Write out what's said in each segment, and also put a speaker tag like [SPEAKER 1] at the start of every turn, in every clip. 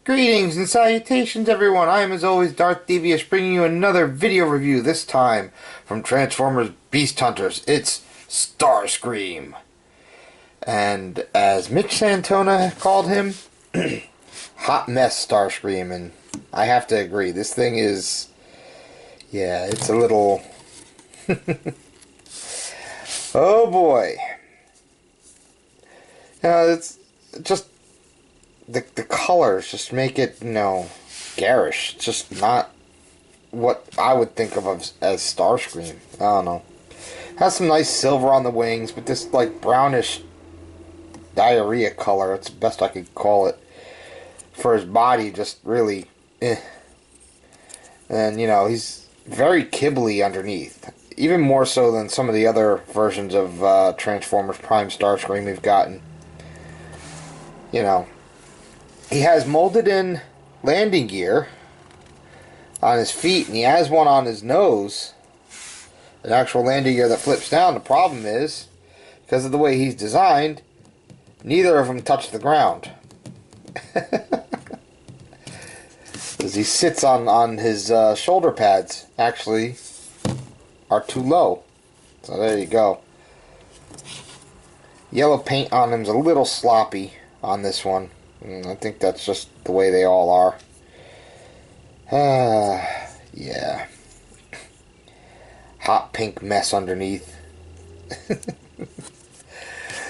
[SPEAKER 1] Greetings and salutations, everyone. I am, as always, Darth Devious, bringing you another video review, this time from Transformers Beast Hunters. It's Starscream. And as Mitch Santona called him, hot mess Starscream. And I have to agree, this thing is, yeah, it's a little... oh boy. It's just... The colors just make it, garish. It's just not what I would think of as Starscream. I don't know. Has some nice silver on the wings, but this, like, brownish diarrhea color, it's the best I could call it, for his body, just really, And, he's very kibbly underneath. Even more so than some of the other versions of Transformers Prime Starscream we've gotten. He has molded in landing gear on his feet, and he has one on his nose. An actual landing gear that flips down. The problem is, because of the way he's designed, neither of them touch the ground. As he sits on his shoulder pads, actually, are too low. So there you go. Yellow paint on him's a little sloppy on this one. I think that's just the way they all are. Yeah. Hot pink mess underneath.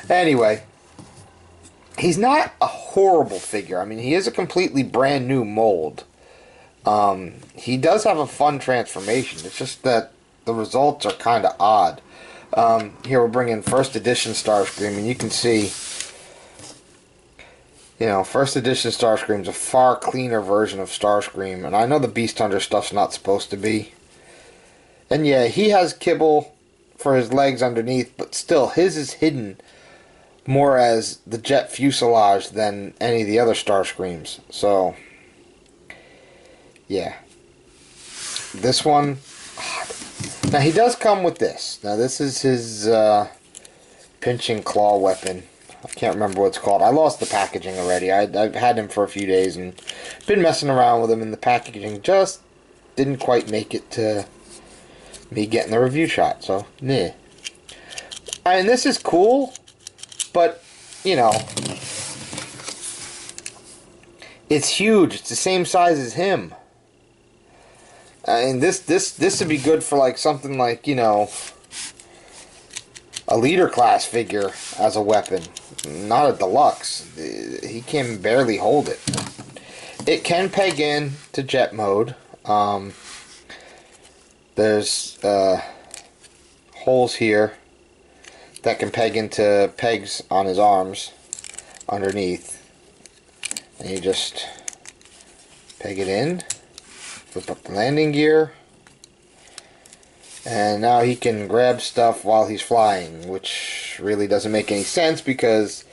[SPEAKER 1] Anyway. He's not a horrible figure. I mean, he is a completely brand new mold. He does have a fun transformation. It's just that the results are kind of odd. Here we're bringing first edition Starscream, and you can see... first edition Starscream's a far cleaner version of Starscream, and I know the Beast Hunter stuff's not supposed to be. And yeah, he has kibble for his legs underneath, but still, his is hidden more as the jet fuselage than any of the other Starscreams. So, yeah. This one, now he does come with this. Now this is his pinching claw weapon. I can't remember what it's called. I lost the packaging already. I've had him for a few days and been messing around with him, and the packaging just didn't quite make it to me getting the review shot. So, nah. And this is cool, but, it's huge. It's the same size as him. And this would be good for, like, something like, a leader class figure as a weapon. Not a deluxe. He can barely hold it. It can peg in to jet mode. There's holes here that can peg into pegs on his arms underneath. And you just peg it in, flip up the landing gear, and now he can grab stuff while he's flying, which really doesn't make any sense because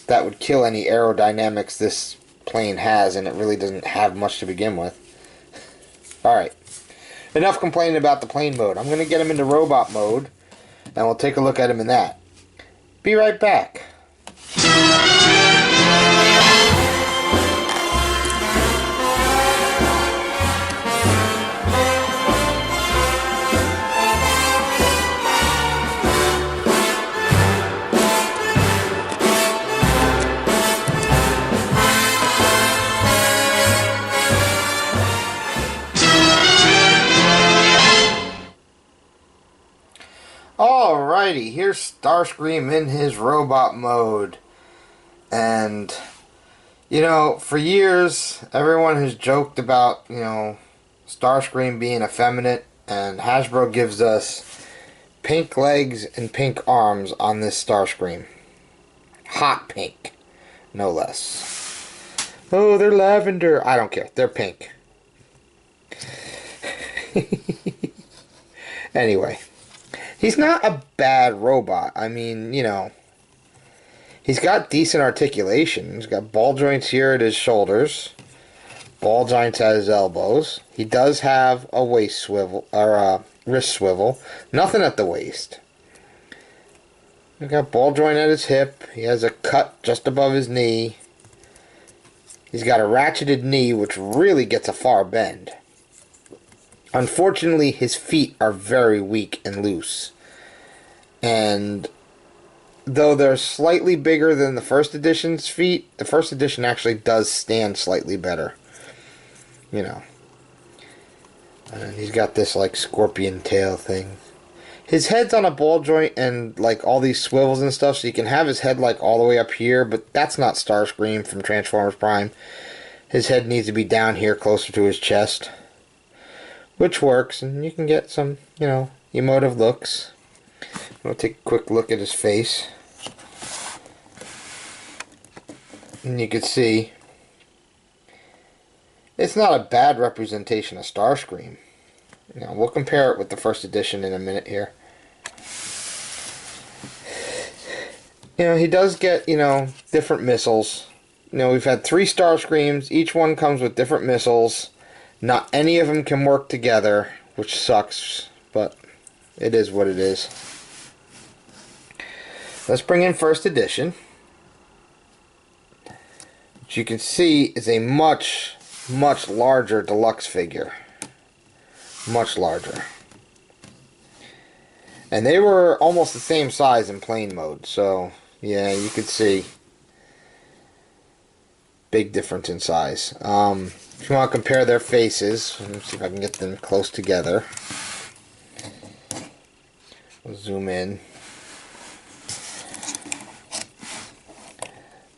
[SPEAKER 1] that would kill any aerodynamics this plane has, and it really doesn't have much to begin with. Alright, enough complaining about the plane mode. I'm going to get him into robot mode, and we'll take a look at him in that. Be right back. Alrighty, here's Starscream in his robot mode. And, for years, everyone has joked about, Starscream being effeminate, and Hasbro gives us pink legs and pink arms on this Starscream. Hot pink, no less. Oh, they're lavender. I don't care. They're pink. Anyway. He's not a bad robot. I mean, he's got decent articulation. He's got ball joints here at his shoulders, ball joints at his elbows. He does have a waist swivel, or a wrist swivel. Nothing at the waist. He's got ball joint at his hip. He has a cut just above his knee. He's got a ratcheted knee, which really gets a far bend. Unfortunately, his feet are very weak and loose. And though they're slightly bigger than the first edition's feet, the first edition actually does stand slightly better. You know. And he's got this, like, scorpion tail thing. His head's on a ball joint and, like, all these swivels and stuff, so you can have his head, like, all the way up here, but that's not Starscream from Transformers Prime. His head needs to be down here, closer to his chest. Which works, and you can get some, you know, emotive looks. We'll take a quick look at his face. And you can see it's not a bad representation of Starscream. You know, we'll compare it with the first edition in a minute here. You know, he does get, you know, different missiles. You know, we've had 3 Starscreams. Each one comes with different missiles. Not any of them can work together, which sucks, but it is what it is. Let's bring in first edition. Which you can see is a much larger deluxe figure. Much larger. And they were almost the same size in plane mode, so yeah, you could see big difference in size. If you want to compare their faces, let me see if I can get them close together. We'll zoom in.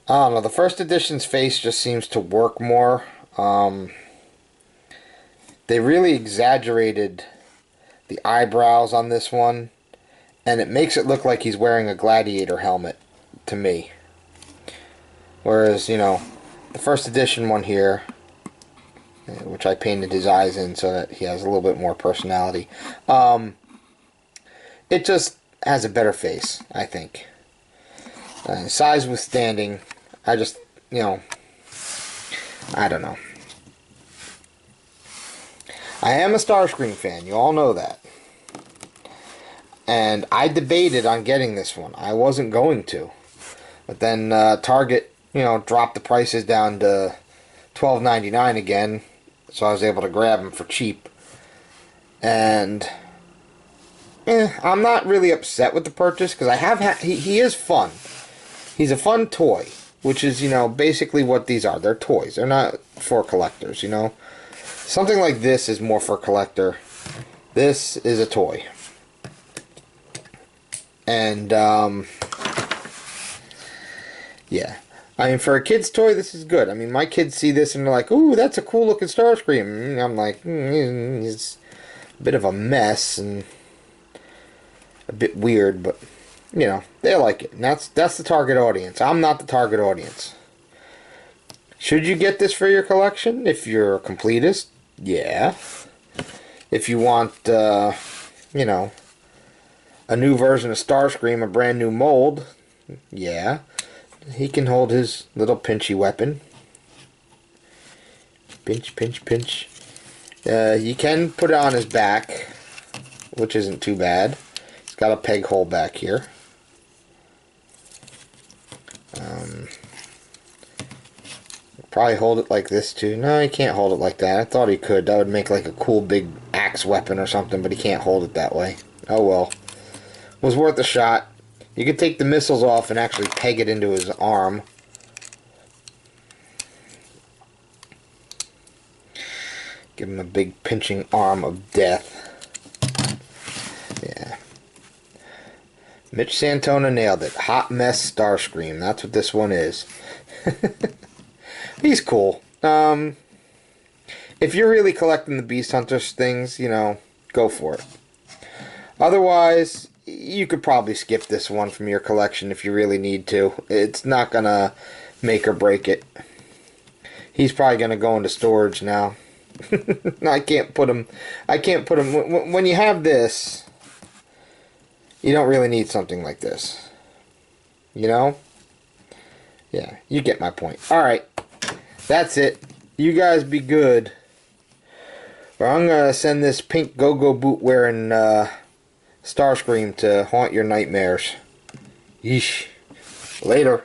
[SPEAKER 1] I don't know, the first edition's face just seems to work more. They really exaggerated the eyebrows on this one, and it makes it look like he's wearing a gladiator helmet to me. Whereas, you know, the first edition one here, which I painted his eyes in so that he has a little bit more personality, it just has a better face, I think. Size withstanding, I just, you know, I don't know. I am a Starscream fan, you all know that. And I debated on getting this one. I wasn't going to. But then Target, you know, dropped the prices down to $12.99 again. So I was able to grab them for cheap. And I'm not really upset with the purchase, because I have he is fun. He's a fun toy, which is, you know, basically what these are. They're toys. They're not for collectors, you know. Something like this is more for a collector. This is a toy. And, yeah. I mean, for a kid's toy, this is good. I mean, my kids see this and they're like, ooh, that's a cool looking Starscream. And I'm like, he's a bit of a mess and a bit weird, but, you know, they like it. And that's the target audience. I'm not the target audience. Should you get this for your collection? If you're a completist, yeah. If you want, you know, a new version of Starscream, a brand new mold, yeah. He can hold his little pinchy weapon. Pinch, pinch, pinch. You can put it on his back, which isn't too bad. He's got a peg hole back here. Probably hold it like this too. No, he can't hold it like that. I thought he could. That would make like a cool big axe weapon or something, but he can't hold it that way. Oh well. Was worth a shot. You could take the missiles off and actually peg it into his arm. Give him a big pinching arm of death. Yeah. Mitch Santona nailed it. Hot mess Starscream. That's what this one is. He's cool. If you're really collecting the Beast Hunters things, you know, go for it. Otherwise, you could probably skip this one from your collection if you really need to. It's not gonna make or break it. He's probably gonna go into storage now. I can't put him. When you have this, you don't really need something like this. You know? Yeah, you get my point. Alright. That's it. You guys be good. Or I'm gonna send this pink go-go boot wearing Starscream to haunt your nightmares. Yeesh. Later.